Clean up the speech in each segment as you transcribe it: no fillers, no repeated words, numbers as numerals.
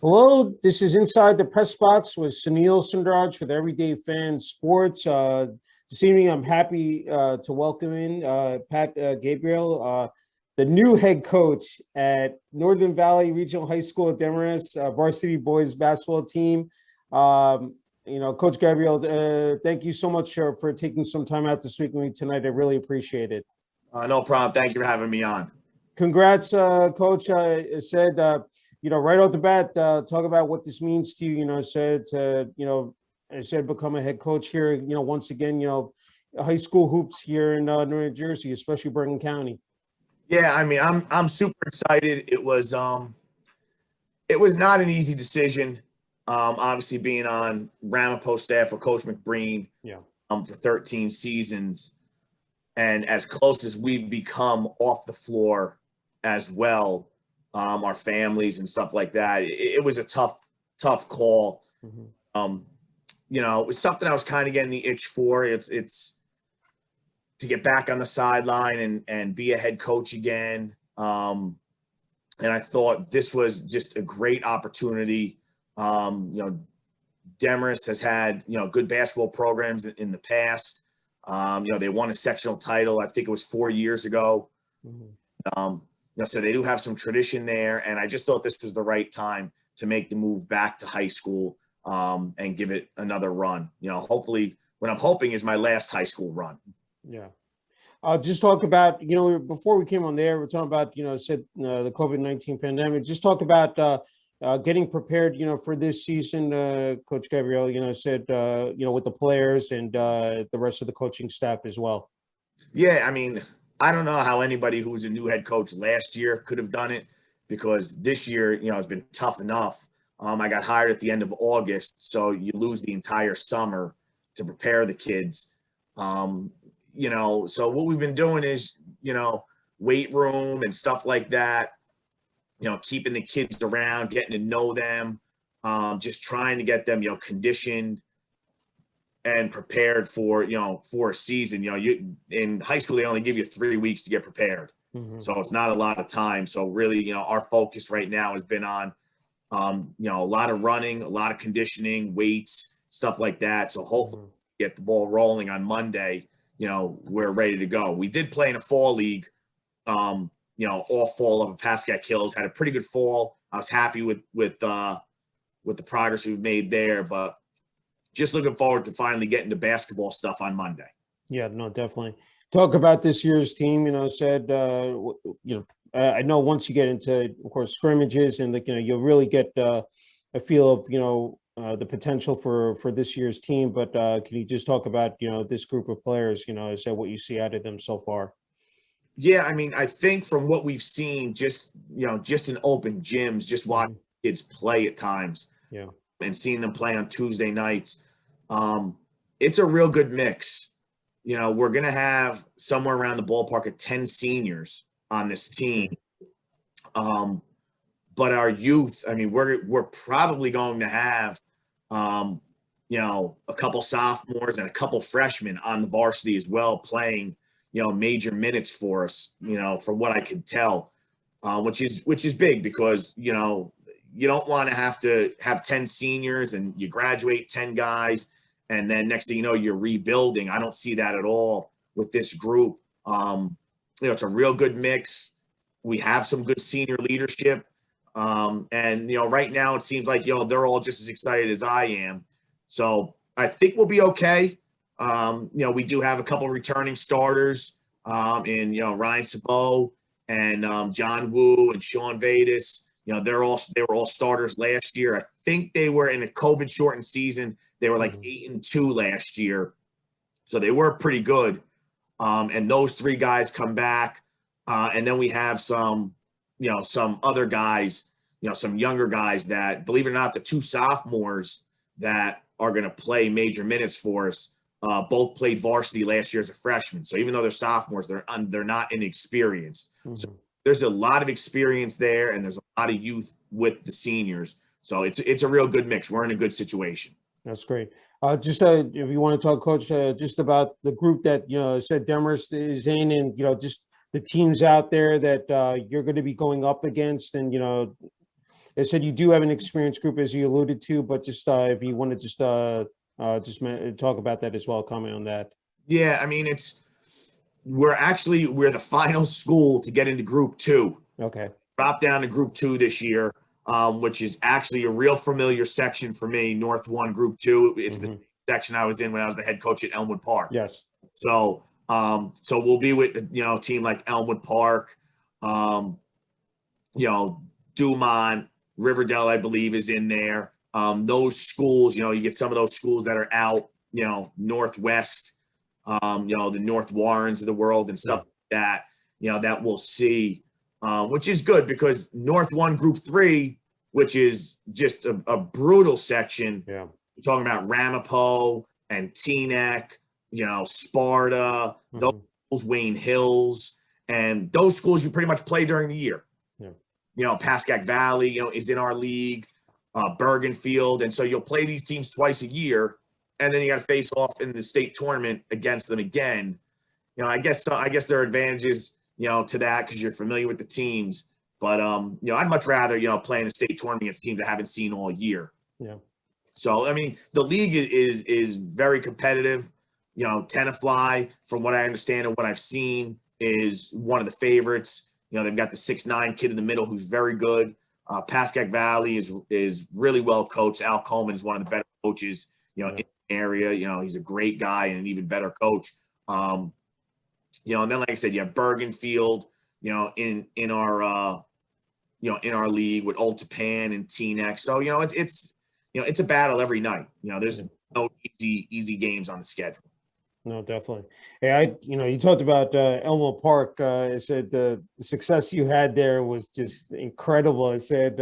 Hello, this is Inside the Press Box with Sunil Sunder Raj for the Everyday Fan Sports. This evening, I'm happy to welcome in Pat Gabriele, the new head coach at Northern Valley Regional High School at Demarest, varsity boys basketball team. Coach Gabriele, thank you so much for taking some time out to speak with me tonight. I really appreciate it. No problem. Thank you for having me on. Congrats, Coach. I said, right off the bat, talk about what this means to you. I said, become a head coach here. Once again, high school hoops here in New Jersey, especially Bergen County. Yeah, I mean, I'm super excited. It was not an easy decision. Obviously, being on Ramapo staff for Coach McBreen, for 13 seasons, and as close as we've become off the floor as well. Our families and stuff like that. It was a tough call. Mm-hmm. It was something I was kind of getting the itch for. It's to get back on the sideline and be a head coach again. And I thought this was just a great opportunity. Demarest has had, good basketball programs in the past. They won a sectional title. I think it was 4 years ago. Mm-hmm. So they do have some tradition there, and I just thought this was the right time to make the move back to high school and give it another run. Hopefully, what I'm hoping is my last high school run. Yeah. Just talk about, before we came on there, we're talking about, the COVID-19 pandemic. Just talk about getting prepared, for this season, Coach Gabriele, with the players and the rest of the coaching staff as well. Yeah, I mean, I don't know how anybody who was a new head coach last year could have done it, because this year, it's been tough enough. I got hired at the end of August, so you lose the entire summer to prepare the kids. So what we've been doing is, weight room and stuff like that, keeping the kids around, getting to know them, just trying to get them, conditioned and prepared for a season. You in high school, they only give you 3 weeks to get prepared. Mm-hmm. So it's not a lot of time. So really, our focus right now has been on, a lot of running, a lot of conditioning, weights, stuff like that. So hopefully get the ball rolling on Monday. We're ready to go. We did play in a fall league, all fall of Pascack Hills, had a pretty good fall. I was happy with the progress we've made there, but just looking forward to finally getting to basketball stuff on Monday. Yeah, no, definitely. Talk about this year's team. I know once you get into, of course, scrimmages and you'll really get a feel of the potential for this year's team. But can you just talk about this group of players? What you see out of them so far? Yeah, I mean, I think from what we've seen, just in open gyms, just watching kids play at times. Yeah. And seeing them play on Tuesday nights, it's a real good mix. We're going to have somewhere around the ballpark of 10 seniors on this team. But our youth, I mean, we're probably going to have, a couple sophomores and a couple freshmen on the varsity as well, playing, major minutes for us, from what I can tell, which is big, because, you don't want to have 10 seniors and you graduate 10 guys, and then next thing you know, you're rebuilding. I don't see that at all with this group. It's a real good mix. We have some good senior leadership. And right now it seems like, they're all just as excited as I am. So I think we'll be okay. We do have a couple of returning starters in, Ryan Sabot and John Wu and Sean Vadis. They were all starters last year. I think they were in a COVID shortened season. They were like 8-2 last year. So they were pretty good. And those three guys come back. And then we have some other guys, some younger guys that, believe it or not, the two sophomores that are going to play major minutes for us, both played varsity last year as a freshman. So even though they're sophomores, they're not inexperienced. Mm-hmm. So there's a lot of experience there, and there's a lot of youth with the seniors. So it's a real good mix. We're in a good situation. That's great. Just if you want to talk, Coach, just about the group that said Demarest is in, and just the teams out there that you're going to be going up against, and They said you do have an experienced group, as you alluded to, but just if you want to just talk about that as well, comment on that. Yeah, I mean, we're the final school to get into Group 2. Okay. Dropped down to Group 2 this year, which is actually a real familiar section for me. North 1, Group 2. It's the section I was in when I was the head coach at Elmwood Park. Yes. So we'll be with a team like Elmwood Park, Dumont, Riverdale, I believe, is in there. Those schools, you get some of those schools that are out, Northwest, the North Warrens of the world and stuff like that, that we'll see, which is good because North 1, Group 3, which is just a brutal section. Yeah. We're talking about Ramapo and Teaneck, Sparta, those schools, Wayne Hills, and those schools you pretty much play during the year. Pascack Valley, is in our league, Bergenfield. And so you'll play these teams twice a year, and then you got to face off in the state tournament against them again. I guess there are advantages, to that because you're familiar with the teams. But, I'd much rather, play in the state tournament against teams I haven't seen all year. Yeah. So, I mean, the league is very competitive. Tenafly, from what I understand and what I've seen, is one of the favorites. They've got the 6'9" kid in the middle who's very good. Pascack Valley is really well coached. Al Coleman is one of the better coaches, in the area. He's a great guy and an even better coach. And then, like I said, you have Bergenfield, in our league with Old Tapan and Teaneck. So, it's a battle every night. There's no easy games on the schedule. No, definitely. Hey, you talked about Elmwood Park. I said the success you had there was just incredible. I said,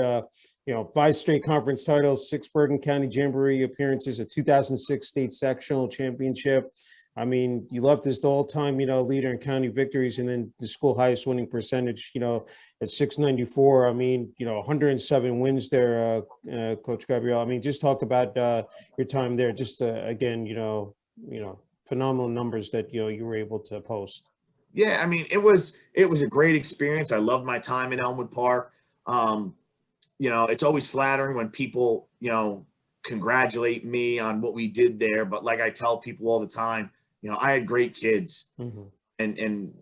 5 straight conference titles, 6 Bergen County Jamboree appearances, a 2006 state sectional championship. I mean, you left as the all-time, leader in county victories, and then the school highest winning percentage, at 694. I mean, 107 wins there, Coach Gabriele. I mean, just talk about your time there. Just again, phenomenal numbers that you were able to post. Yeah, I mean, it was a great experience. I loved my time in Elmwood Park. It's always flattering when people congratulate me on what we did there. But like I tell people all the time, I had great kids, and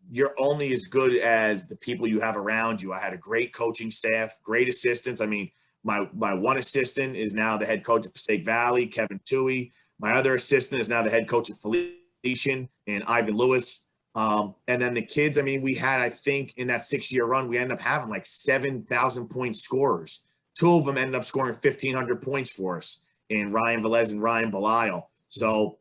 you're only as good as the people you have around you. I had a great coaching staff, great assistants. I mean, my one assistant is now the head coach of Passaic Valley, Kevin Toohey. My other assistant is now the head coach of Felician and Ivan Lewis. And then the kids, I mean, we had, I think, in that 6-year run, we ended up having like 7,000-point scorers. 2 of them ended up scoring 1,500 points for us, in Ryan Velez and Ryan Belisle. So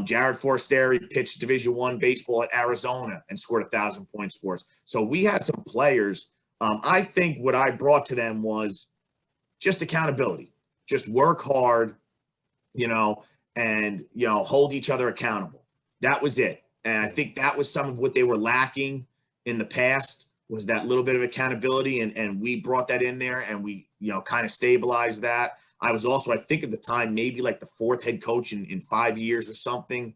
Jared Forsteri pitched Division I baseball at Arizona and scored 1,000 points for us. So we had some players. I think what I brought to them was just accountability. Just work hard, and hold each other accountable. That was it. And I think that was some of what they were lacking in the past, was that little bit of accountability, and we brought that in there, and we kind of stabilized that. I was also, I think at the time, maybe like the 4th head coach in 5 years or something.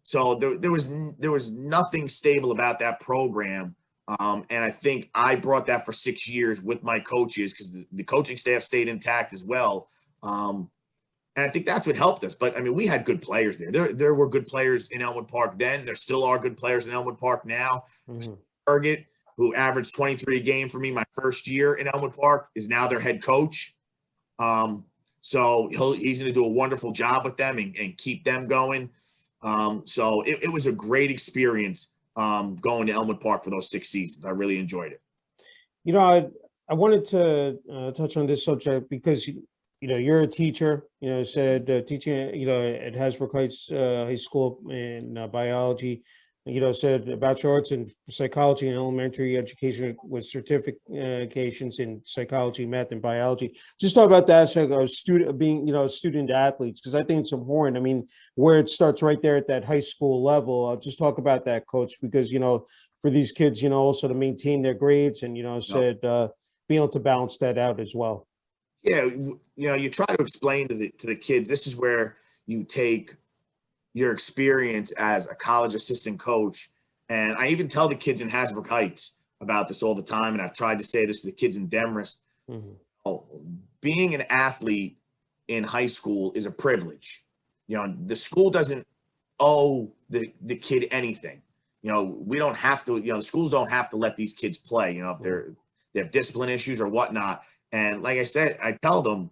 So there was nothing stable about that program. And I think I brought that for 6 years with my coaches, because the coaching staff stayed intact as well. And I think that's what helped us. But, I mean, we had good players there. There were good players in Elmwood Park then. There still are good players in Elmwood Park now. Ergit, who averaged 23 a game for me my first year in Elmwood Park, is now their head coach. So he's going to do a wonderful job with them and keep them going. So it was a great experience going to Elmwood Park for those 6 seasons. I really enjoyed it. I wanted to touch on this subject because you're a teacher, said teaching, at Hasbrook Heights High School in biology, said Bachelor Arts in Psychology and Elementary Education with certifications in Psychology, Math, and Biology. Just talk about that aspect of student athletes, because I think it's important. I mean, where it starts right there at that high school level. Just talk about that, Coach, because, for these kids, also to maintain their grades and, said being able to balance that out as well. Yeah, you try to explain to the kids, this is where you take your experience as a college assistant coach. And I even tell the kids in Hasbrook Heights, about this all the time, and I've tried to say this to the kids in Demarest. Being an athlete in high school is a privilege. The school doesn't owe the kid anything. We don't have to, the schools don't have to let these kids play, if they have discipline issues or whatnot. And like I said, I tell them,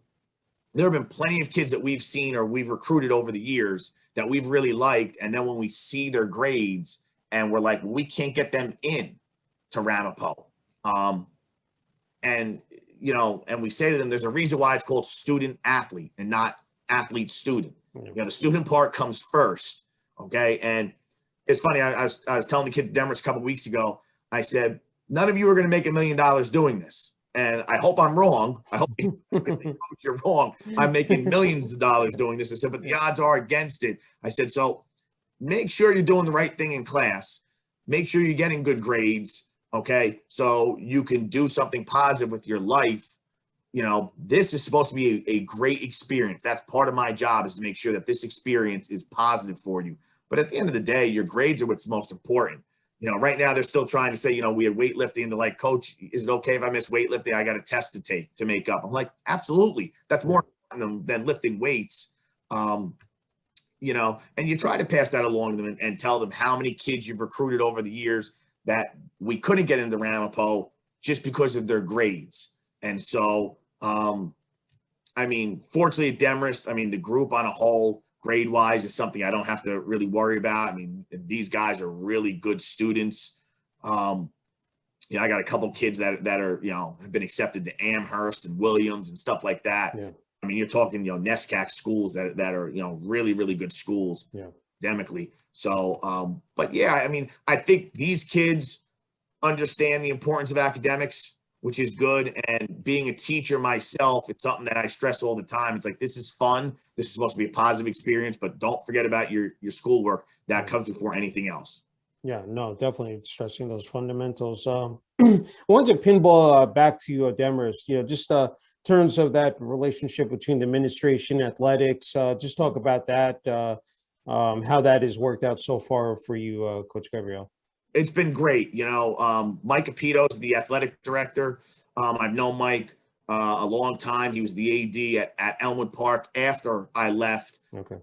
there have been plenty of kids that we've seen or we've recruited over the years that we've really liked. And then when we see their grades and we're like, well, we can't get them in to Ramapo. And we say to them, there's a reason why it's called student athlete and not athlete student. The student part comes first. Okay. And it's funny. I was telling the kids at Demarest a couple of weeks ago, I said, none of you are going to make $1 million doing this. And I hope I'm wrong. I hope you're wrong. I'm making millions of dollars doing this. I said, but the odds are against it. I said, so make sure you're doing the right thing in class. Make sure you're getting good grades. Okay. So you can do something positive with your life. This is supposed to be a great experience. That's part of my job, is to make sure that this experience is positive for you. But at the end of the day, your grades are what's most important. Right now they're still trying to say, we had weightlifting, and they're like, Coach, is it okay if I miss weightlifting? I got a test to take to make up. I'm like, absolutely. That's more important than lifting weights. And you try to pass that along to them and tell them how many kids you've recruited over the years that we couldn't get into Ramapo just because of their grades. And so, fortunately at Demarest, the group on a whole, grade-wise, is something I don't have to really worry about. These guys are really good students. I got a couple kids that are, have been accepted to Amherst and Williams and stuff like that. Yeah. You're talking, NESCAC schools that are, really, really good schools academically. So, but yeah, I think these kids understand the importance of academics, which is good. And being a teacher myself, it's something that I stress all the time. It's like, this is fun. This is supposed to be a positive experience, but don't forget about your schoolwork. That comes before anything else. Yeah, no, definitely stressing those fundamentals. I wanted to pinball back to you, Demarest, just terms of that relationship between the administration, athletics, just talk about that, how that has worked out so far for you, Coach Gabriele. It's been great. Mike Capito is the athletic director. I've known Mike a long time. He was the AD at Elmwood Park after I left. Okay.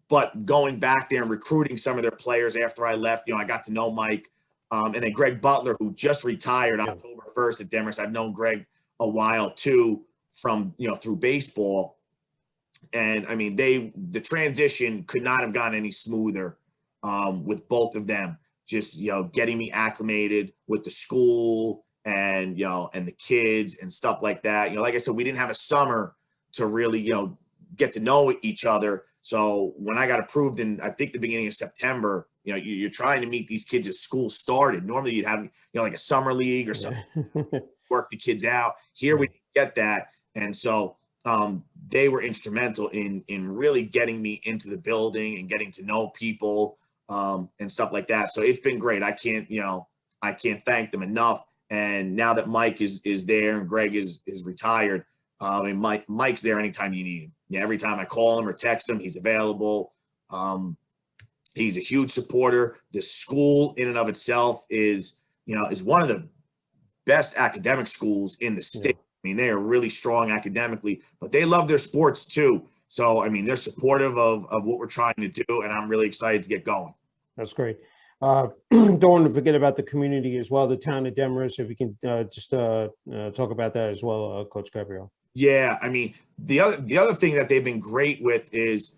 But going back there and recruiting some of their players after I left, I got to know Mike. And then Greg Butler, who just retired October 1st at Demarest. I've known Greg a while too, from, through baseball. And the transition could not have gone any smoother with both of them. Just, getting me acclimated with the school and, and the kids and stuff like that. Like I said, we didn't have a summer to really, get to know each other. So when I got approved in, I think the beginning of September, you're trying to meet these kids as school started. Normally you'd have, like a summer league or something, work the kids out. Here we didn't get that. And so they were instrumental in really getting me into the building and getting to know people. And stuff like that. So it's been great. I can't thank them enough. And now that Mike is there and Greg is retired, Mike's there anytime you need him. Yeah, every time I call him or text him, he's available. He's a huge supporter. The school in and of itself is one of the best academic schools in the state. They are really strong academically, but they love their sports too. So, they're supportive of what we're trying to do, and I'm really excited to get going. That's great. Don't want to forget about the community as well, the town of Demarest, if we can just talk about that as well, Coach Gabriele. Yeah, the other thing that they've been great with is,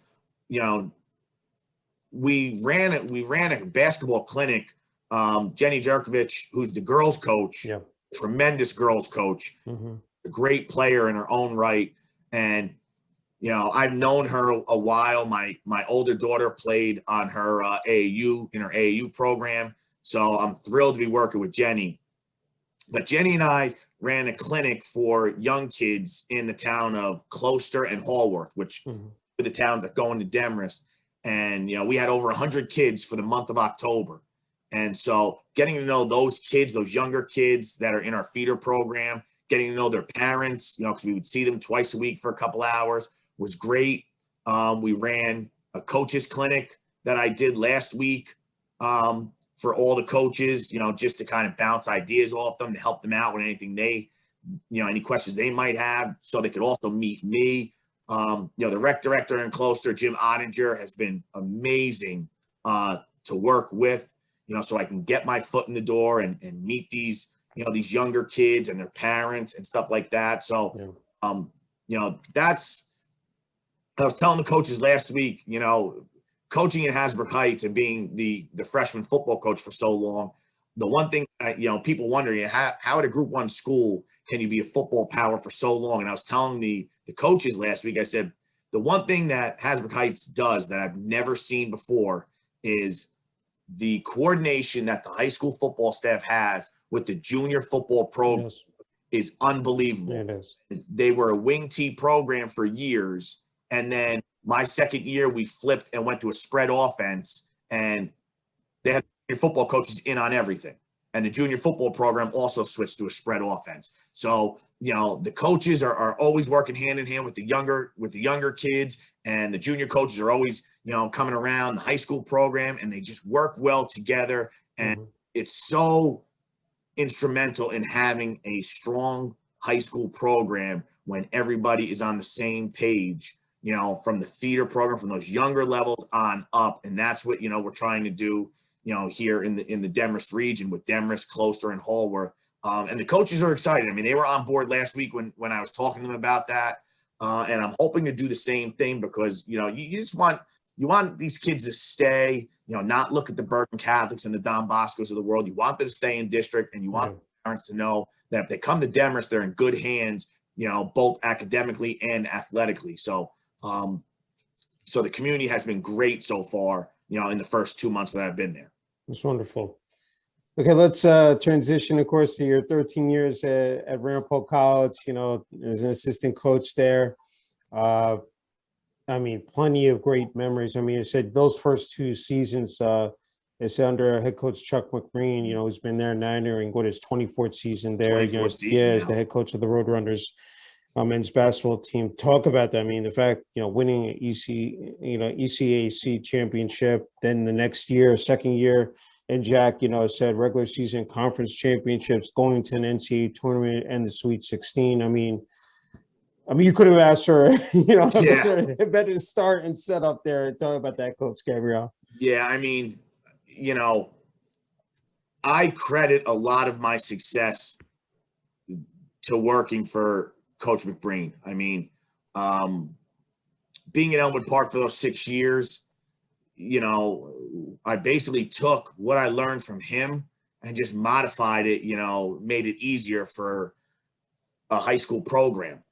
we ran a basketball clinic. Jenny Jerkovich, who's the girls coach, tremendous girls coach, a great player in her own right. And I've known her a while. My older daughter played on her AAU, in her AAU program. So I'm thrilled to be working with Jenny. But Jenny and I ran a clinic for young kids in the town of Closter and Hallworth, which are the towns that go into Demarest. And, we had over 100 kids for the month of October. And so getting to know those kids, those younger kids that are in our feeder program, getting to know their parents, because we would see them twice a week for a couple hours, was great. We ran a coaches clinic that I did last week for all the coaches, just to kind of bounce ideas off them, to help them out with anything any questions they might have, so they could also meet me. The rec director in Closter, Jim Ottinger, has been amazing to work with, so I can get my foot in the door and meet these younger kids and their parents and stuff like that. So, that's, I was telling the coaches last week, coaching in Hasbrook Heights and being the freshman football coach for so long, the one thing, people wondering, how at a Group 1 school can you be a football power for so long? And I was telling the coaches last week, I said, the one thing that Hasbrook Heights does that I've never seen before is the coordination that the high school football staff has with the junior football program is unbelievable. Yeah, it is. They were a wing T program for years. And then my second year, we flipped and went to a spread offense, and they had your football coaches in on everything. And the junior football program also switched to a spread offense. So, the coaches are always working hand in hand with the younger kids, and the junior coaches are always, coming around the high school program, and they just work well together. And it's so instrumental in having a strong high school program when everybody is on the same page, from the feeder program, from those younger levels on up. And that's what, we're trying to do, here in the Demorest region with Demorest, Closter, and Hallworth. And the coaches are excited. I mean, they were on board last week when I was talking to them about that. And I'm hoping to do the same thing because, you just want these kids to stay, not look at the Bergen Catholics and the Don Boscos of the world. You want them to stay in district, and you want parents to know that if they come to Demorest, they're in good hands, both academically and athletically. So, so the community has been great so far, in the first 2 months that I've been there. It's wonderful. Okay, let's transition, of course, to your 13 years at Ramapo College, as an assistant coach there. Plenty of great memories. I said those first 2 seasons, it's under head coach Chuck McBreen, who's been there now entering his 24th season there. As the head coach of the Roadrunners men's basketball team. Talk about that. The fact, winning ECAC championship, then the next year, second year, and Jack, said regular season conference championships, going to an NCAA tournament and the Sweet 16. You could have asked her, a better start and set up there. Talk about that, Coach Gabriele. Yeah, I credit a lot of my success to working for Coach McBreen. Being at Elmwood Park for those 6 years, I basically took what I learned from him and just modified it, made it easier for a high school program.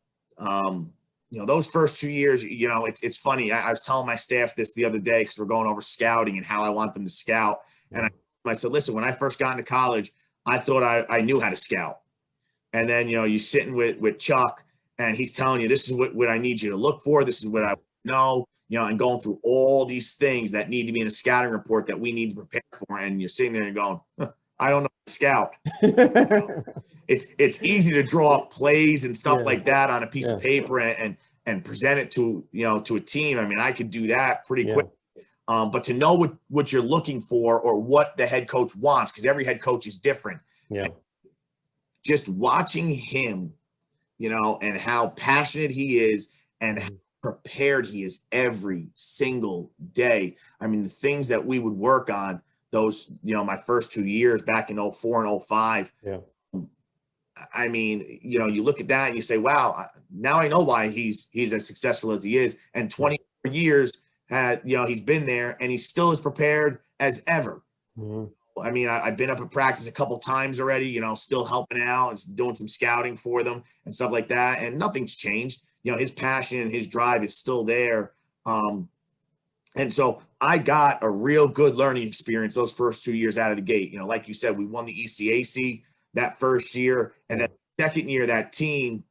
Those first 2 years, it's funny. I was telling my staff this the other day because we're going over scouting and how I want them to scout. And I said, listen, when I first got into college, I thought I knew how to scout. And then, you're sitting with Chuck and he's telling you, this is what I need you to look for. This is what I know, and going through all these things that need to be in a scouting report that we need to prepare for. And you're sitting there and going, I don't know how to scout. It's easy to draw up plays and stuff like that on a piece of paper and present it to a team. I could do that pretty quick. But to know what you're looking for or what the head coach wants, because every head coach is different. Yeah. Just watching him, and how passionate he is and how prepared he is every single day. The things that we would work on those, my first 2 years back in 04 and 05. Yeah. You look at that and you say, wow, now I know why he's as successful as he is. And 24 years he's been there and he's still as prepared as ever. Mm-hmm. I've been up at practice a couple times already, still helping out and doing some scouting for them and stuff like that. And nothing's changed. His passion and his drive is still there. And so I got a real good learning experience those first 2 years out of the gate. Like you said, we won the ECAC that first year. And then second year, that team,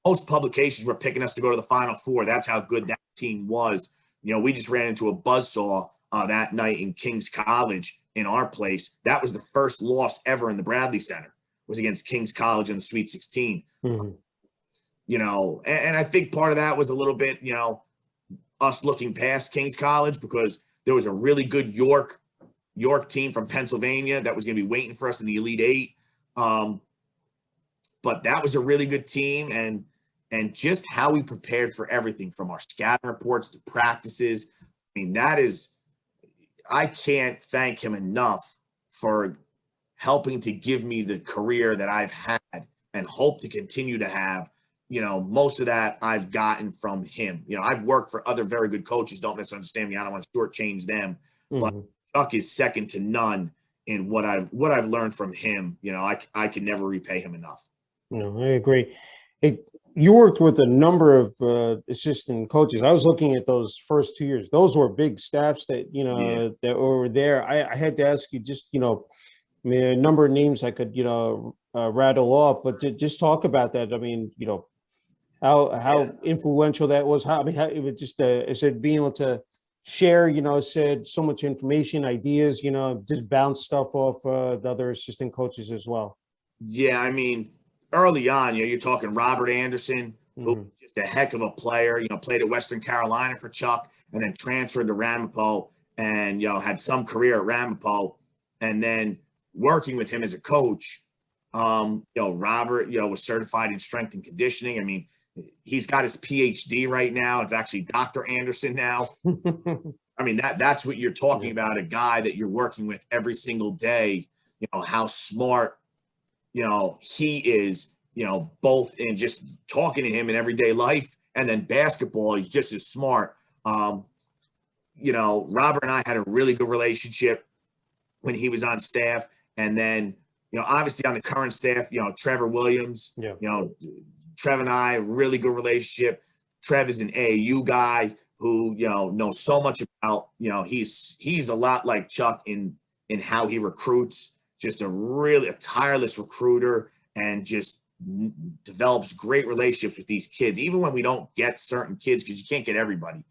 most publications were picking us to go to the Final Four. That's how good that team was. We just ran into a buzzsaw that night in King's College in our place. That was the first loss ever in the Bradley Center, was against King's College in the Sweet 16. Mm-hmm. And I think part of that was a little bit, us looking past King's College because there was a really good York York team from Pennsylvania that was going to be waiting for us in the Elite Eight. But that was a really good team, and just how we prepared for everything from our scouting reports to practices. I mean, I can't thank him enough for helping to give me the career that I've had and hope to continue to have. Most of that I've gotten from him. I've worked for other very good coaches. Don't misunderstand me. I don't want to shortchange them, but Chuck is second to none in what I've learned from him. I can never repay him enough. No, I agree. You worked with a number of assistant coaches. I was looking at those first 2 years. Those were big staffs that that were there. I had to ask you just I mean, a number of names I could rattle off, but to just talk about that. I mean, how influential that was. How it was just I said being able to share, said so much information, ideas, just bounce stuff off the other assistant coaches as well. Yeah, I mean, early on, you're talking Robert Anderson, who was just a heck of a player, played at Western Carolina for Chuck and then transferred to Ramapo and, had some career at Ramapo. And then working with him as a coach, Robert, was certified in strength and conditioning. I mean, he's got his PhD right now. It's actually Dr. Anderson now. I mean, that's what you're talking about, a guy that you're working with every single day, how smart, he is, both in just talking to him in everyday life and then basketball, he's just as smart. Robert and I had a really good relationship when he was on staff. And then, obviously on the current staff, Trevor Williams, Trev and I, really good relationship. Trev is an AAU guy who, knows so much about, he's a lot like Chuck in how he recruits, just a tireless recruiter, and just develops great relationships with these kids, even when we don't get certain kids, because you can't get everybody.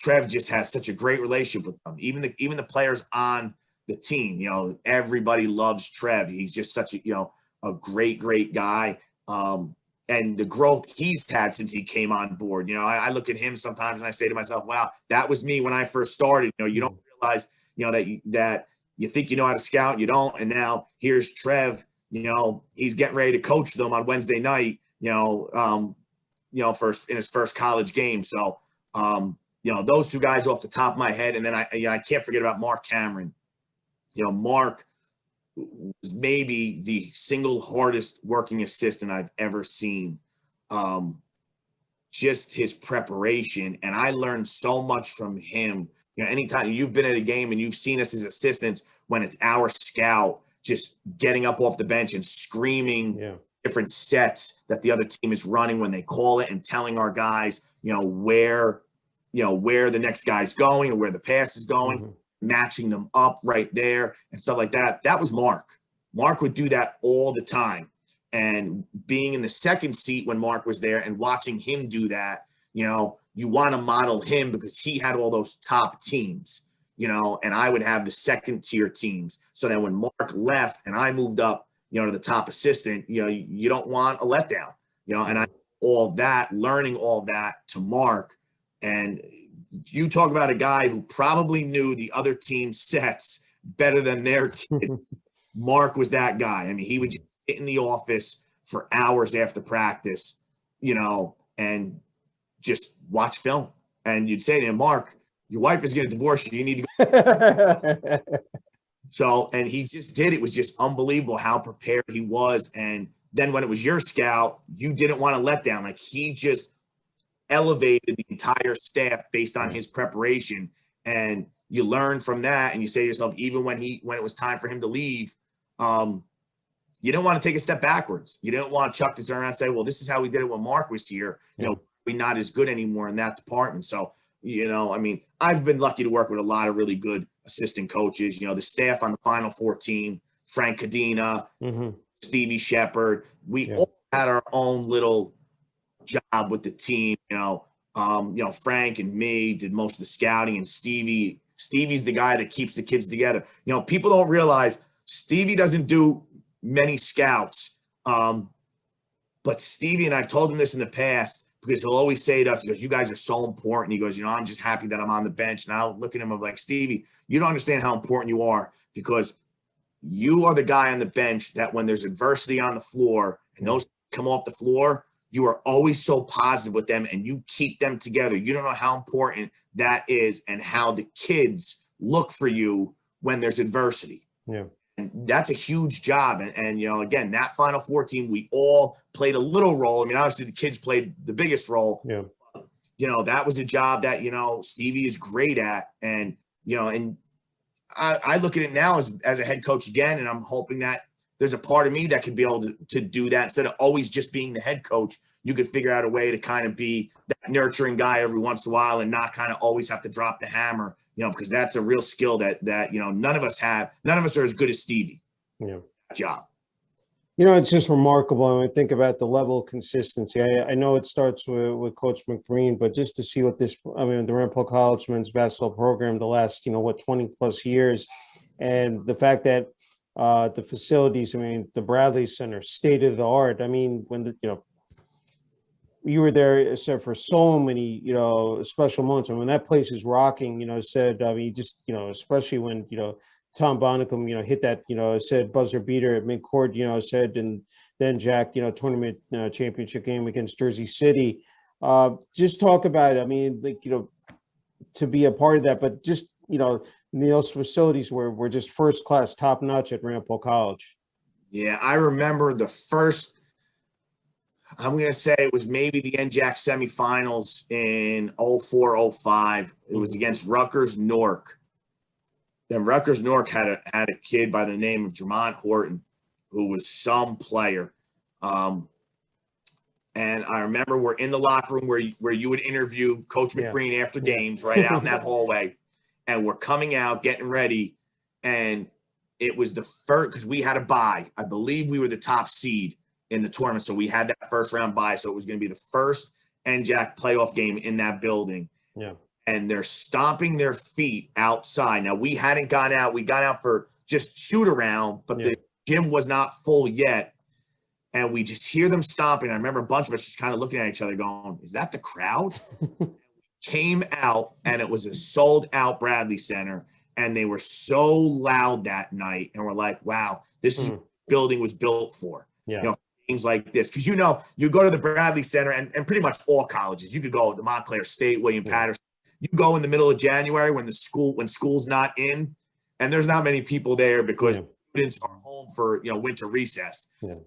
Trev just has such a great relationship with them. Even the players on the team, everybody loves Trev. He's just such a great guy. And the growth he's had since he came on board. I look at him sometimes and I say to myself, wow, that was me when I first started. You don't realize, that you think you know how to scout, you don't. And now here's Trev, he's getting ready to coach them on Wednesday night, first in his first college game. So, those two guys off the top of my head. And then I can't forget about Mark Cameron. Mark was maybe the single hardest working assistant I've ever seen. Just his preparation. And I learned so much from him. Anytime you've been at a game and you've seen us as assistants, when it's our scout just getting up off the bench and screaming different sets that the other team is running when they call it, and telling our guys, where the next guy's going and where the pass is going, matching them up right there and stuff like that. That was Mark. Mark would do that all the time. And being in the second seat when Mark was there and watching him do that, you want to model him, because he had all those top teams, and I would have the second tier teams. So then when Mark left and I moved up, to the top assistant, you don't want a letdown, and learning all that to Mark. And you talk about a guy who probably knew the other team's sets better than their kid. Mark was that guy. I mean, he would just sit in the office for hours after practice, and just watch film. And you'd say to him, Mark, your wife is going to divorce you. You need to go. So, and he just did. It was just unbelievable how prepared he was. And then when it was your scout, you didn't want to let down. Like, he just elevated the entire staff based on his preparation. And you learn from that, and you say to yourself, even when it was time for him to leave, you didn't want to take a step backwards. You didn't want Chuck to turn around and say, well, this is how we did it when Mark was here. We're not as good anymore in that department. So, I mean, I've been lucky to work with a lot of really good assistant coaches. The staff on the Final Four team, Frank Cadena, Stevie Shepard, we all had our own little job with the team. Frank and me did most of the scouting, and Stevie's the guy that keeps the kids together. People don't realize Stevie doesn't do many scouts. But Stevie, and I've told him this in the past, because he'll always say to us, he goes, you guys are so important. He goes, I'm just happy that I'm on the bench. And I'll look at him, I'm like, Stevie, you don't understand how important you are, because you are the guy on the bench that when there's adversity on the floor and those come off the floor, you are always so positive with them and you keep them together. You don't know how important that is and how the kids look for you when there's adversity. Yeah. And that's a huge job. And again, that Final Four team, we all played a little role. I mean, obviously the kids played the biggest role. Yeah. That was a job that, Stevie is great at. And, and I look at it now as a head coach again, and I'm hoping that there's a part of me that could be able to do that instead of always just being the head coach. You could figure out a way to kind of be that nurturing guy every once in a while and not kind of always have to drop the hammer, because that's a real skill that none of us have. None of us are as good as Stevie. Yeah. Job. It's just remarkable when I think about the level of consistency. I know it starts with Coach McBreen, but just to see what the Ramapo College men's basketball program the last, 20 plus years, and the fact that the facilities, the Bradley Center, state of the art. When you were there, said for so many, special moments. And when that place is rocking, especially when, Tom Bonicum, hit that, said buzzer beater at midcourt, said, and then Jack, tournament championship game against Jersey City. Just talk about it. To be a part of that, but just, those facilities were just first class, top notch at Ramapo College. Yeah, I remember the first, I'm going to say it was maybe the NJAC semifinals in 04-05. It was against Rutgers Newark. Then Rutgers Newark had a kid by the name of Jermont Horton, who was some player. And I remember we're in the locker room where you would interview Coach McBreen after games, right out in that hallway. And we're coming out, getting ready. And it was the first, because we had a bye. I believe we were the top seed in the tournament. So we had that first round bye. So it was going to be the first NJAC playoff game in that building. Yeah. And they're stomping their feet outside. Now, we hadn't gone out. We got out for just shoot around, but the gym was not full yet. And we just hear them stomping. I remember a bunch of us just kind of looking at each other going, is that the crowd? Came out, and it was a sold-out Bradley Center, and they were so loud that night. And we're like, wow, this is what the building was built for. Yeah. Things like this. Because, you go to the Bradley Center, and pretty much all colleges. You could go to Montclair State, William Patterson. You go in the middle of January when school's not in, and there's not many people there because students are home for winter recess. Yeah.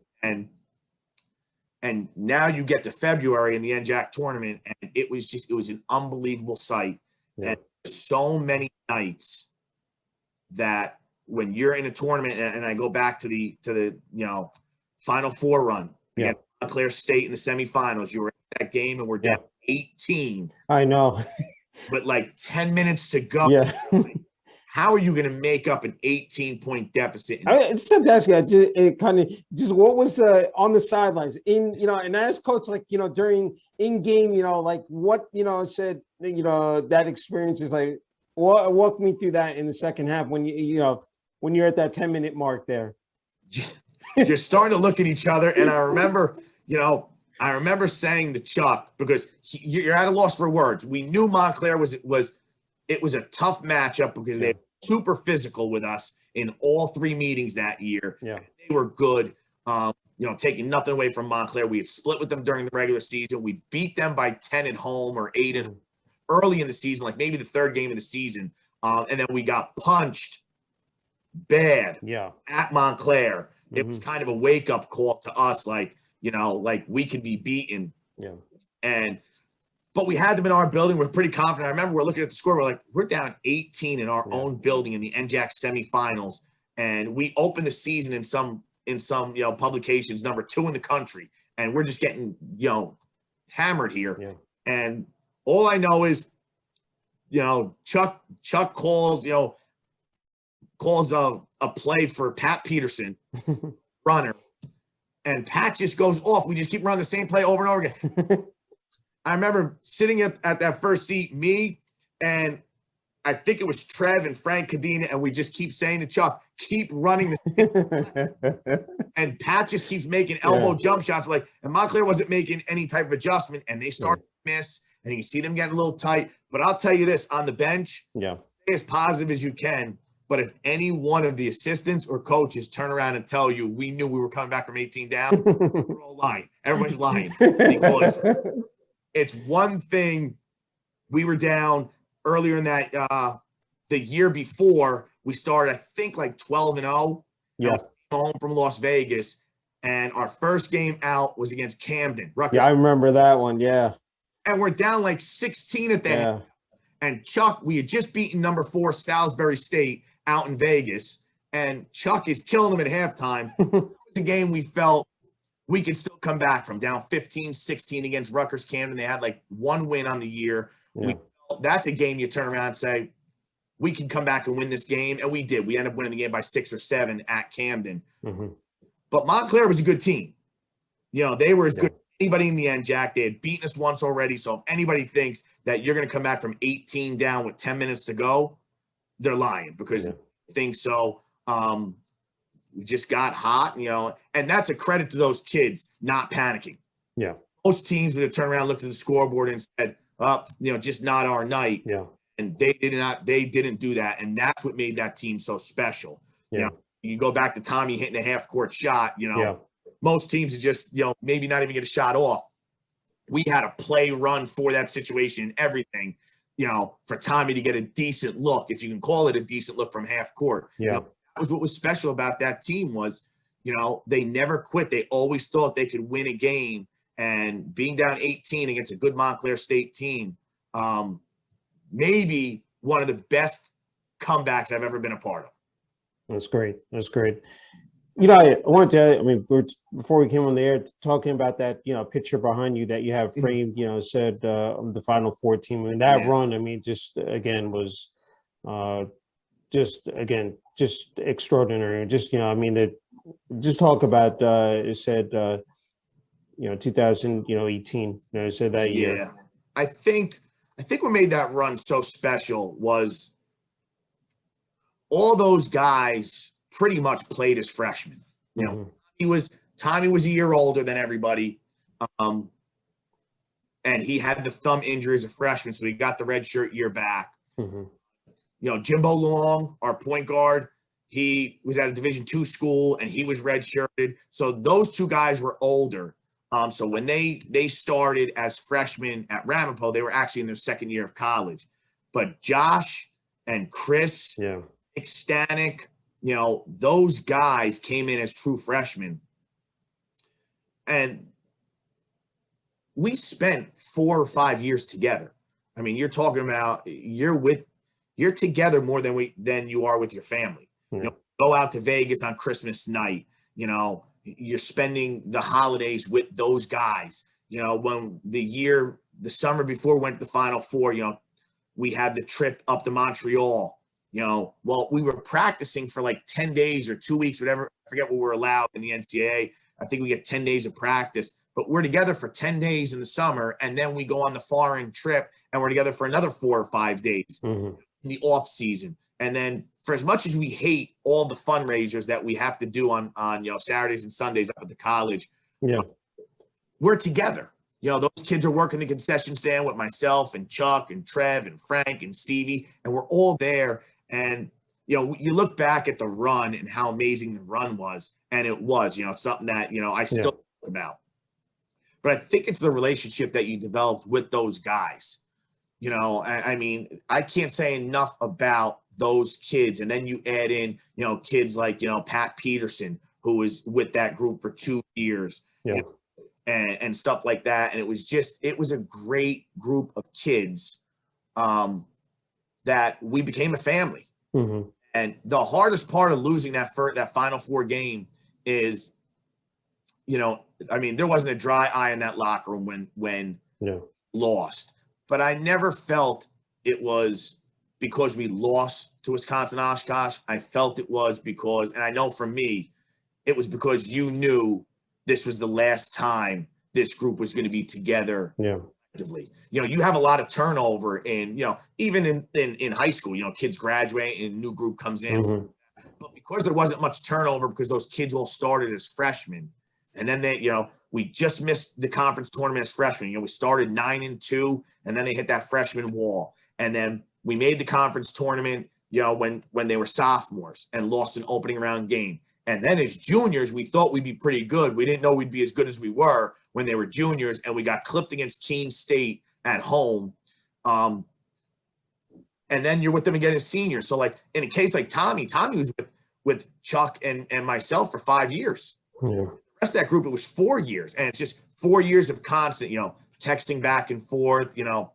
And now you get to February in the NJAC tournament, and it was an unbelievable sight. Yeah. And so many nights that when you're in a tournament, and I go back to the Final Four run against Montclair State in the semifinals, you were at that game and we're down 18. I know. But like 10 minutes to go. Yeah. How are you going to make up an 18-point deficit? It's fantastic. It kind of just what was on the sidelines and as coach, during in game, what, said, that experience is like, walk me through that in the second half when when you're at that 10-minute mark there. You're starting to look at each other. And I remember saying to Chuck, because you're at a loss for words. We knew Montclair was a tough matchup because they were super physical with us in all three meetings that year. Yeah. They were good, taking nothing away from Montclair. We had split with them during the regular season. We beat them by 10 at home or 8 at early in the season, like maybe the third game of the season. And then we got punched bad at Montclair. It was kind of a wake-up call to us, like we could be beaten. Yeah. But we had them in our building. We're pretty confident. I remember we're looking at the score. We're like, we're down 18 in our own building in the NJAC semifinals. And we opened the season in some publications, number 2 in the country. And we're just getting, hammered here. Yeah. And all I know is, Chuck calls a play for Pat Peterson, runner. And Pat just goes off. We just keep running the same play over and over again. I remember sitting at that first seat, me and I think it was Trev and Frank Cadena, and we just keep saying to Chuck, keep running and Pat just keeps making elbow jump shots. And Montclair wasn't making any type of adjustment, and they started to miss, and you see them getting a little tight. But I'll tell you this, on the bench, stay as positive as you can. But if any one of the assistants or coaches turn around and tell you, we knew we were coming back from 18 down, we're all lying. Everybody's lying. Because it's one thing, we were down earlier in that the year before we started, I think like 12-0. Yeah. Home from Las Vegas, and our first game out was against Camden. Rutgers. Yeah, I remember that one. Yeah. And we're down like 16 at the end. And Chuck, we had just beaten number 4 Salisbury State out in Vegas, and Chuck is killing them at halftime. It was a game we felt we could still come back from, down 15-16 against Rutgers Camden. They had like 1 win on the year. We felt that's a game you turn around and say, we can come back and win this game. And we did. We ended up winning the game by 6 or 7 at Camden. But Montclair was a good team. They were as good as anybody in the end, Jack. They had beaten us once already. So if anybody thinks that you're going to come back from 18 down with 10 minutes to go, they're lying, because they think so. We just got hot, and that's a credit to those kids not panicking. Yeah. Most teams would have turned around, looked at the scoreboard and said, just not our night. Yeah. And they didn't do that. And that's what made that team so special. Yeah. You go back to Tommy hitting a half-court shot, most teams are just, maybe not even get a shot off. We had a play run for that situation, everything, for Tommy to get a decent look, if you can call it a decent look, from half court. Yeah. That was what was special about that team was, they never quit. They always thought they could win a game, and being down 18 against a good Montclair State team, maybe one of the best comebacks I've ever been a part of. That's great. That's great. I wanted to, before we came on the air, talking about that, picture behind you that you have framed, said the Final Four team. That run, just again, was just extraordinary. Just, just talk about, it said, 2018, it said that year. Yeah. I think what made that run so special was all those guys pretty much played as freshmen. Tommy was a year older than everybody. And he had the thumb injury as a freshman, so he got the red shirt year back. Jimbo Long, our point guard, he was at a Division II school and he was red shirted. So those 2 guys were older. So when they started as freshmen at Ramapo, they were actually in their second year of college. But Josh and Chris, Nick Stanek, those guys came in as true freshmen. And we spent 4 or 5 years together. You're talking about you're together more than you are with your family. Go out to Vegas on Christmas night. You're spending the holidays with those guys. When the summer before we went to the Final Four, we had the trip up to Montreal. We were practicing for like 10 days or 2 weeks, whatever. I forget what we're allowed in the NCAA. I think we get 10 days of practice, but we're together for 10 days in the summer. And then we go on the foreign trip and we're together for another 4 or 5 days in the off season. And then for as much as we hate all the fundraisers that we have to do on Saturdays and Sundays up at the college, we're together. Those kids are working the concession stand with myself and Chuck and Trev and Frank and Stevie, and we're all there. And, you look back at the run and how amazing the run was, and it was, something that, I still talk about. But I think it's the relationship that you developed with those guys. I can't say enough about those kids. And then you add in, kids like, Pat Peterson, who was with that group for 2 years. And stuff like that. And it was a great group of kids that we became a family. And the hardest part of losing that Final Four game is, there wasn't a dry eye in that locker room when lost. But I never felt it was because we lost to Wisconsin Oshkosh. I felt it was because, and I know for me, it was because you knew this was the last time this group was going to be together You know, you have a lot of turnover in, you know, even in high school, you know, kids graduate and a new group comes in. Mhm. But because there wasn't much turnover, because those kids all started as freshmen, and then they, you know, we just missed the conference tournament as freshmen. You know, we started 9-2, and then they hit that freshman wall. And then we made the conference tournament, you know, when they were sophomores and lost an opening round game. And then as juniors, we thought we'd be pretty good. We didn't know we'd be as good as we were when they were juniors, and we got clipped against Keene State at home. And then you're with them again as seniors. So, like, in a case like Tommy was with Chuck and myself for 5 years. Yeah. The rest of that group, it was 4 years. And it's just 4 years of constant, you know, texting back and forth, you know,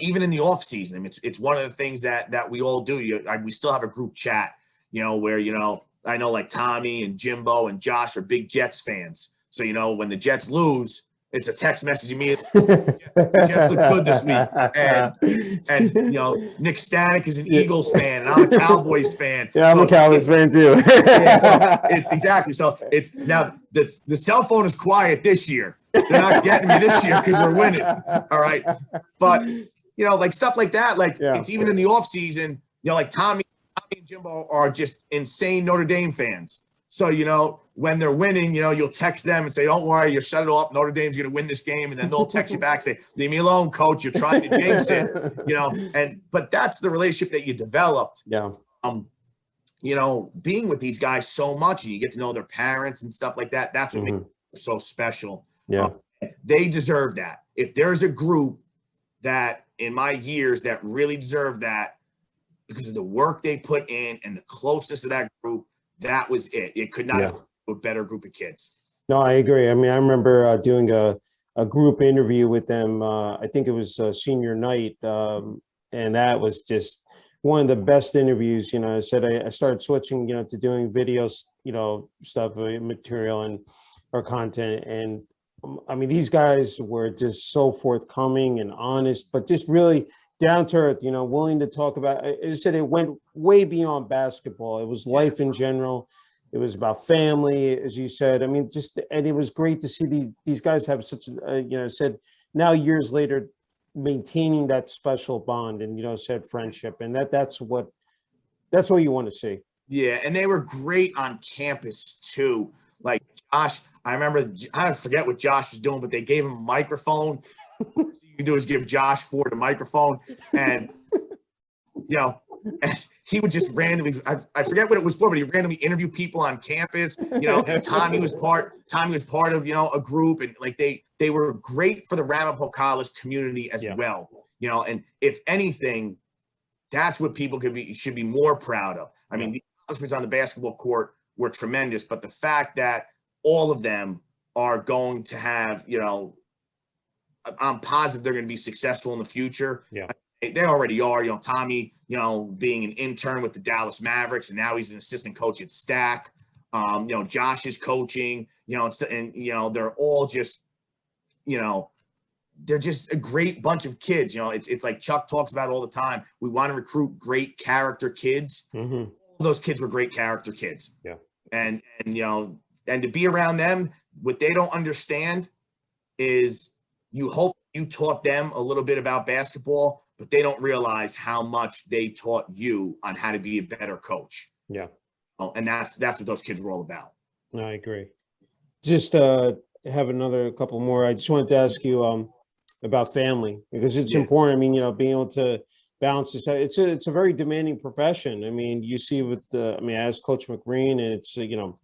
even in the off season. I mean, it's one of the things that we all do. We still have a group chat, you know, where, you know, I know like Tommy and Jimbo and Josh are big Jets fans. So, you know, when the Jets lose, it's a text message immediately. The Jets look good this week. And you know, Nick Stanek is an Eagles fan, and I'm a Cowboys fan. Yeah, I'm a Cowboys fan too. Yeah, so it's exactly. So it's now the cell phone is quiet this year. They're not getting me this year because we're winning. All right. But you know, like stuff like that, like it's even in the off season, you know, like Tommy and Jimbo are just insane Notre Dame fans. So, you know, when they're winning, you know, you'll text them and say, don't worry, you shut it off. Notre Dame's going to win this game. And then they'll text you back, say, leave me alone, coach. You're trying to jinx it, you know, but that's the relationship that you developed. Yeah. You know, being with these guys so much, and you get to know their parents and stuff like that. That's what makes it so special. Yeah. They deserve that. If there's a group that in my years that really deserve that because of the work they put in and the closeness of that group, that was it. It could not have been a better group of kids. No, I agree. I mean, I remember doing a group interview with them. I think it was senior night. And that was just one of the best interviews. You know, I said I started switching, you know, to doing videos, you know, stuff, material and or content. And I mean, these guys were just so forthcoming and honest, but just really down to earth, you know, willing to talk about. I said it went way beyond basketball. It was life in general. It was about family, as you said. I mean, and it was great to see these guys have such, you know, said now years later, maintaining that special bond and, you know, said friendship. And that's what you want to see. Yeah. And they were great on campus too. Like Josh, I remember, I forget what Josh was doing, but they gave him a microphone. All you can do is give Josh Ford a microphone, and you know, and he would just randomly, I forget what it was for, but he randomly interview people on campus. You know, and Tommy was part of, you know, a group, and like they were great for the Ramapo College community as well. You know, and if anything, that's what people should be more proud of. I mean, the accomplishments on the basketball court were tremendous, but the fact that all of them are going to have, you know, I'm positive they're going to be successful in the future. Yeah. They already are. You know, Tommy, you know, being an intern with the Dallas Mavericks, and now he's an assistant coach at Stack. You know, Josh is coaching, you know, and, you know, they're all just, you know, they're just a great bunch of kids. You know, it's like Chuck talks about all the time. We want to recruit great character kids. Mm-hmm. Those kids were great character kids. Yeah. And, you know, and to be around them, what they don't understand is you hope you taught them a little bit about basketball, but they don't realize how much they taught you on how to be a better coach. Yeah. Oh, and that's what those kids were all about. No, I agree. Just have another couple more. I just wanted to ask you about family, because it's important. I mean, you know, being able to balance this. It's a very demanding profession. I mean, you see with I asked Coach McGreen, and it's, you know,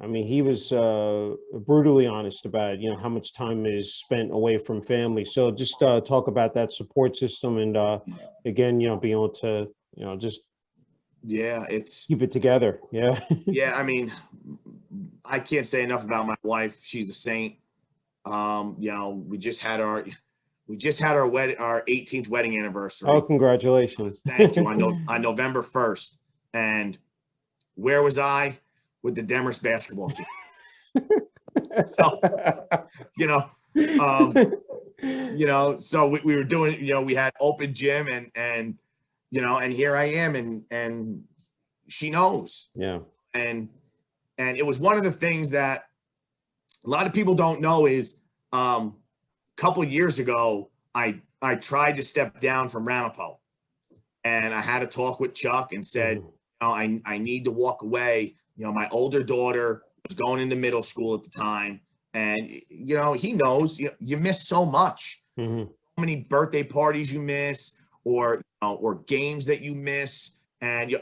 I mean, he was brutally honest about, you know, how much time is spent away from family. So just talk about that support system, and again, you know, being able to, you know, just it's keep it together. Yeah. Yeah. I mean, I can't say enough about my wife. She's a saint. You know, we just had our 18th wedding anniversary. Oh, congratulations. Thank you. On November 1st. And where was I? With the Demers basketball team. So, you know, so we were doing, you know, we had open gym, and, you know, and here I am, and she knows. Yeah. And it was one of the things that a lot of people don't know is, couple years ago, I tried to step down from Ramapo, and I had a talk with Chuck and said, I need to walk away. My older daughter was going into middle school at the time, and he knows you miss so much. How many birthday parties you miss, or games that you miss, and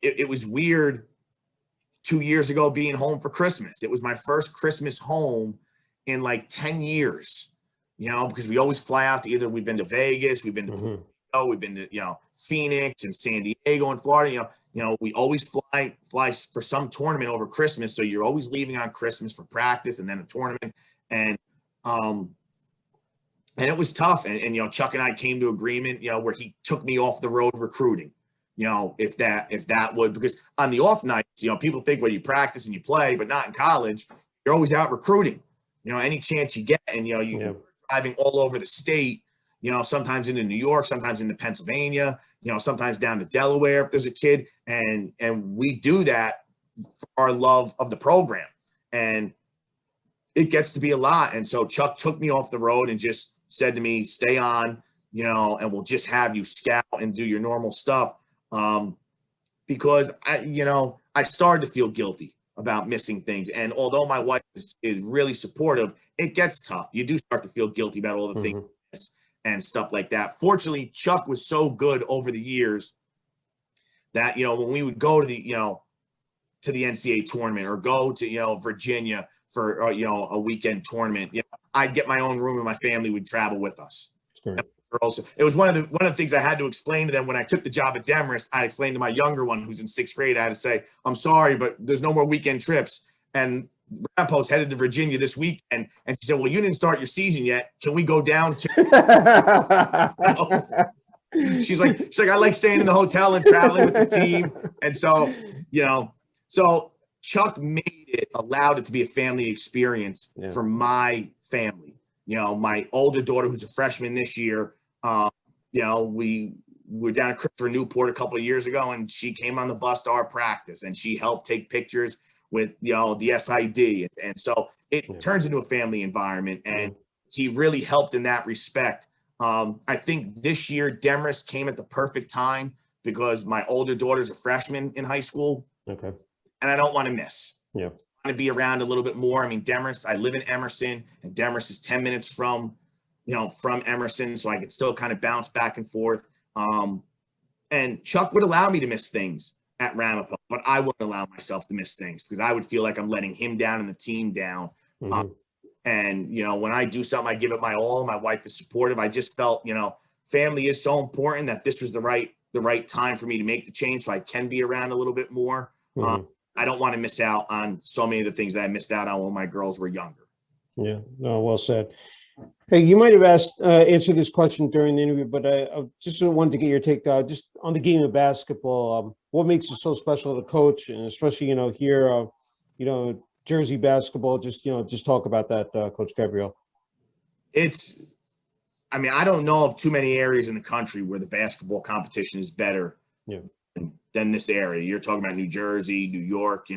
it was weird 2 years ago being home for Christmas. It was my first Christmas home in like 10 years, because we always fly out to we've been to Vegas, we've been to we've been to Phoenix and San Diego and Florida. We always fly for some tournament over Christmas, so you're always leaving on Christmas for practice and then a tournament, and it was tough. And Chuck and I came to agreement, where he took me off the road recruiting. If that would, because on the off nights, people think, well, you practice and you play, but not in college. You're always out recruiting, any chance you get, and you're driving all over the state. Sometimes into New York, sometimes into Pennsylvania, sometimes down to Delaware if there's a kid. And we do that for our love of the program. And it gets to be a lot. And so Chuck took me off the road and just said to me, stay on, and we'll just have you scout and do your normal stuff. Because I started to feel guilty about missing things. And although my wife is really supportive, it gets tough. You do start to feel guilty about all the things and stuff like that. Fortunately, Chuck was so good over the years that, when we would go to the NCAA tournament or go to, Virginia for, a weekend tournament, I'd get my own room and my family would travel with us. Sure. It was one of the things I had to explain to them when I took the job at Demarest. I explained to my younger one, who's in 6th grade, I had to say, I'm sorry, but there's no more weekend trips. And Ramapo's headed to Virginia this week, and she said, well, you didn't start your season yet. Can we go down to She's like, I like staying in the hotel and traveling with the team. And so, so Chuck allowed it to be a family experience for my family. My older daughter, who's a freshman this year, we were down at Christopher Newport a couple of years ago, and she came on the bus to our practice, and she helped take pictures with, the SID. And so it turns into a family environment, and he really helped in that respect. I think this year Demarest came at the perfect time because my older daughter's a freshman in high school. Okay. And I don't want to miss. Yeah. I want to be around a little bit more. I mean, Demarest, I live in Emerson, and Demarest is 10 minutes from Emerson, so I could still kind of bounce back and forth. And Chuck would allow me to miss things at Ramapo, but I wouldn't allow myself to miss things because I would feel like I'm letting him down and the team down. And, when I do something, I give it my all. My wife is supportive. I just felt, family is so important that this was the right time for me to make the change so I can be around a little bit more. I don't want to miss out on so many of the things that I missed out on when my girls were younger. Yeah, no, well said. Hey, you might have answered this question during the interview, but I just wanted to get your take just on the game of basketball. What makes it so special to coach, and especially, here, Jersey basketball, just talk about that, Coach Gabriele. I don't know of too many areas in the country where the basketball competition is better than this area. You're talking about New Jersey, New York,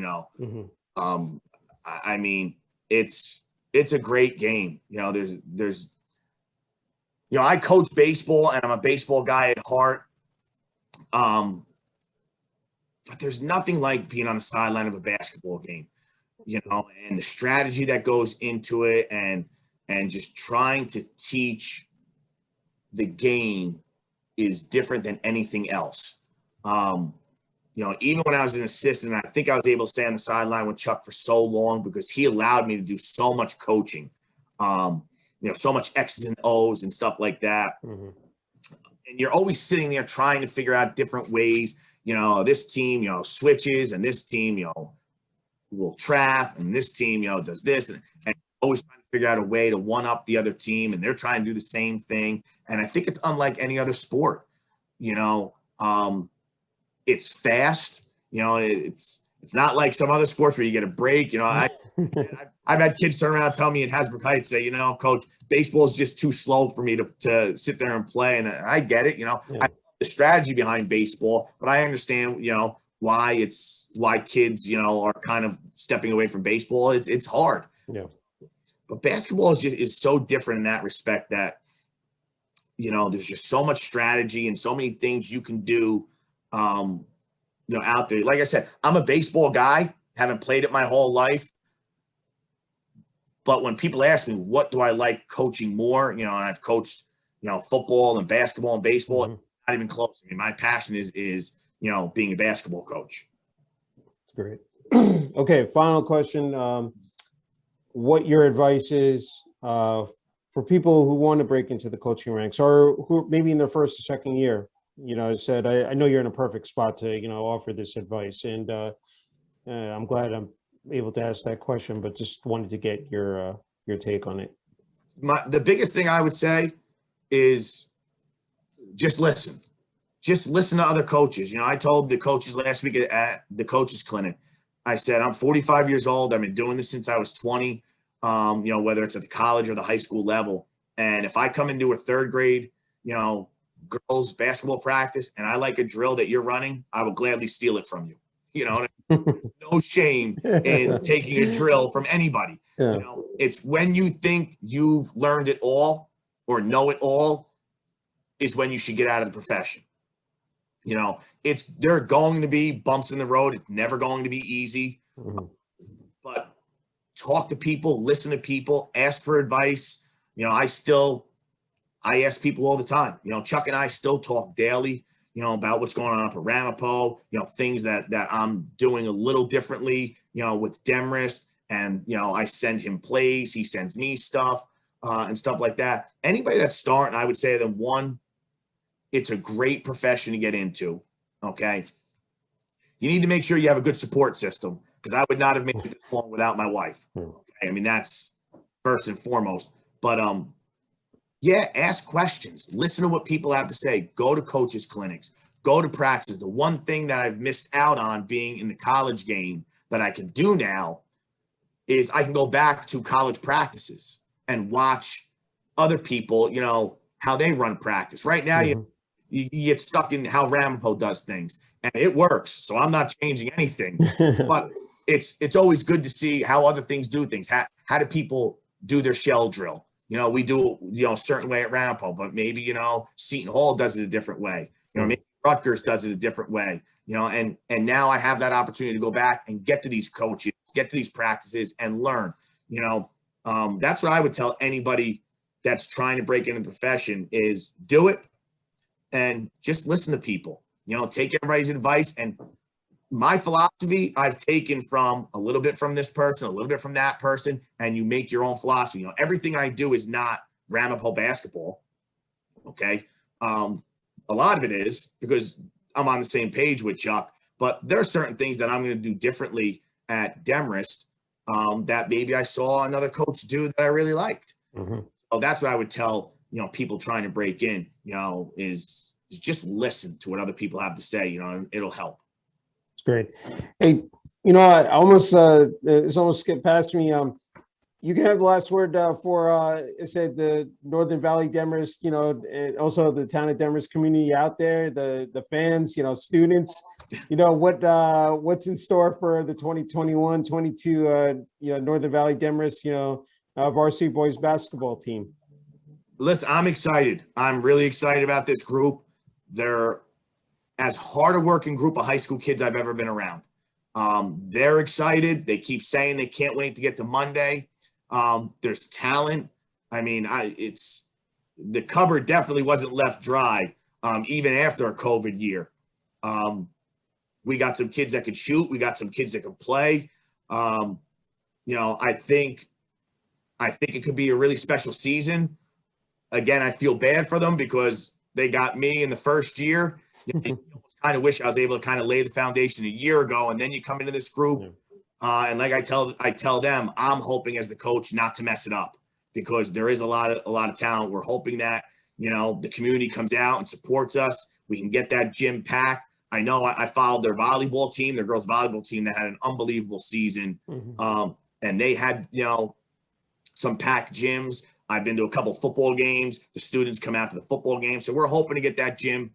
it's a great game. There's I coach baseball and I'm a baseball guy at heart. But there's nothing like being on the sideline of a basketball game. And the strategy that goes into it and just trying to teach the game is different than anything else. Even when I was an assistant, I think I was able to stay on the sideline with Chuck for so long because he allowed me to do so much coaching, so much X's and O's and stuff like that. And you're always sitting there trying to figure out different ways, this team, switches, and this team, will trap, and this team, does this, and always trying to figure out a way to one up the other team, and they're trying to do the same thing. And I think it's unlike any other sport. It's fast. It's not like some other sports where you get a break. I've had kids turn around and tell me at Hasbrook Heights, say, Coach, baseball is just too slow for me to sit there and play. And I get it. I know the strategy behind baseball, but I understand, why kids, are kind of stepping away from baseball. It's hard. Yeah. But basketball is so different in that respect that, there's just so much strategy and so many things you can do, out there. Like I said, I'm a baseball guy, haven't played it my whole life. But when people ask me, what do I like coaching more? And I've coached, football and basketball and baseball, not even close. I mean, my passion is being a basketball coach. Great. Okay, final question. What your advice is for people who want to break into the coaching ranks, or who maybe in their first or second year? I said, I know you're in a perfect spot to, offer this advice. And I'm glad I'm able to ask that question, but just wanted to get your take on it. The biggest thing I would say is just listen. Just listen to other coaches. I told the coaches last week at the coaches clinic, I said, I'm 45 years old. I've been doing this since I was 20, whether it's at the college or the high school level. And if I come into a third grade, girls basketball practice, and I like a drill that you're running, I will gladly steal it from you. No shame in taking a drill from anybody. Yeah. It's when you think you've learned it all or know it all is when you should get out of the profession. There are going to be bumps in the road. It's never going to be easy. But talk to people, listen to people, ask for advice. I ask people all the time. Chuck and I still talk daily, about what's going on up at Ramapo, things that I'm doing a little differently, with Demarest. And, I send him plays. He sends me stuff and stuff like that. Anybody that's starting, I would say to them, one, it's a great profession to get into, okay? You need to make sure you have a good support system, because I would not have made it this long without my wife. Okay? I mean, that's first and foremost. But, ask questions. Listen to what people have to say. Go to coaches' clinics. Go to practices. The one thing that I've missed out on being in the college game that I can do now is I can go back to college practices and watch other people, how they run practice. Right now, you get stuck in how Ramapo does things, and it works. So I'm not changing anything. But it's always good to see how other things do things. How do people do their shell drill? We do a certain way at Ramapo, but maybe, Seton Hall does it a different way. Maybe Rutgers does it a different way. And now I have that opportunity to go back and get to these coaches, get to these practices and learn. That's what I would tell anybody that's trying to break into the profession is do it and just listen to people. Take everybody's advice. And my philosophy I've taken from a little bit from this person, a little bit from that person, and you make your own philosophy. Everything I do is not Ramapo basketball. Okay. A lot of it is because I'm on the same page with Chuck, but there are certain things that I'm going to do differently at Demarest that maybe I saw another coach do that I really liked. So that's what I would tell, people trying to break in, is just listen to what other people have to say, and it'll help. It's great. Hey, I almost it's almost skipped past me. You can have the last word for I said the Northern Valley Demarest, and also the town of Demarest community out there, the fans, students, what's in store for the 2021-22 Northern Valley Demarest, varsity boys basketball team. Listen, I'm excited. I'm really excited about this group. They're as hard a working group of high school kids I've ever been around. They're excited. They keep saying they can't wait to get to Monday. There's talent. I mean, it's the cupboard definitely wasn't left dry, even after a COVID year. We got some kids that could shoot. We got some kids that could play. I think it could be a really special season. Again, I feel bad for them because they got me in the first year. You kind of wish I was able to kind of lay the foundation a year ago, and then you come into this group. And like I tell them, I'm hoping as the coach not to mess it up because there is a lot of talent. We're hoping that, the community comes out and supports us. We can get that gym packed. I know I followed their volleyball team, their girls volleyball team that had an unbelievable season. And they had, some packed gyms. I've been to a couple football games. The students come out to the football game. So we're hoping to get that gym,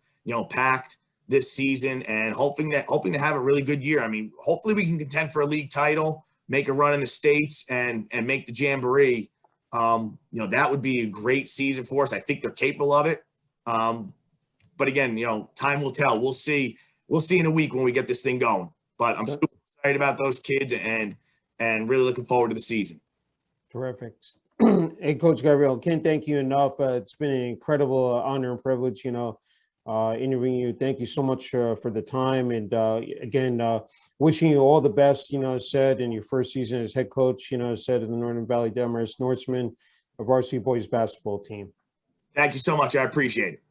packed this season and hoping to have a really good year. I mean, hopefully we can contend for a league title, make a run in the States and make the Jamboree. That would be a great season for us. I think they're capable of it. But again, time will tell. We'll see. We'll see in a week when we get this thing going. But I'm super excited about those kids and really looking forward to the season. Terrific. Hey, Coach Gabriele, can't thank you enough. It's been an incredible honor and privilege, interviewing you. Thank you so much for the time. And again, wishing you all the best, said in your first season as head coach, said of the Northern Valley Demers Norsemen, a varsity boys basketball team. Thank you so much. I appreciate it.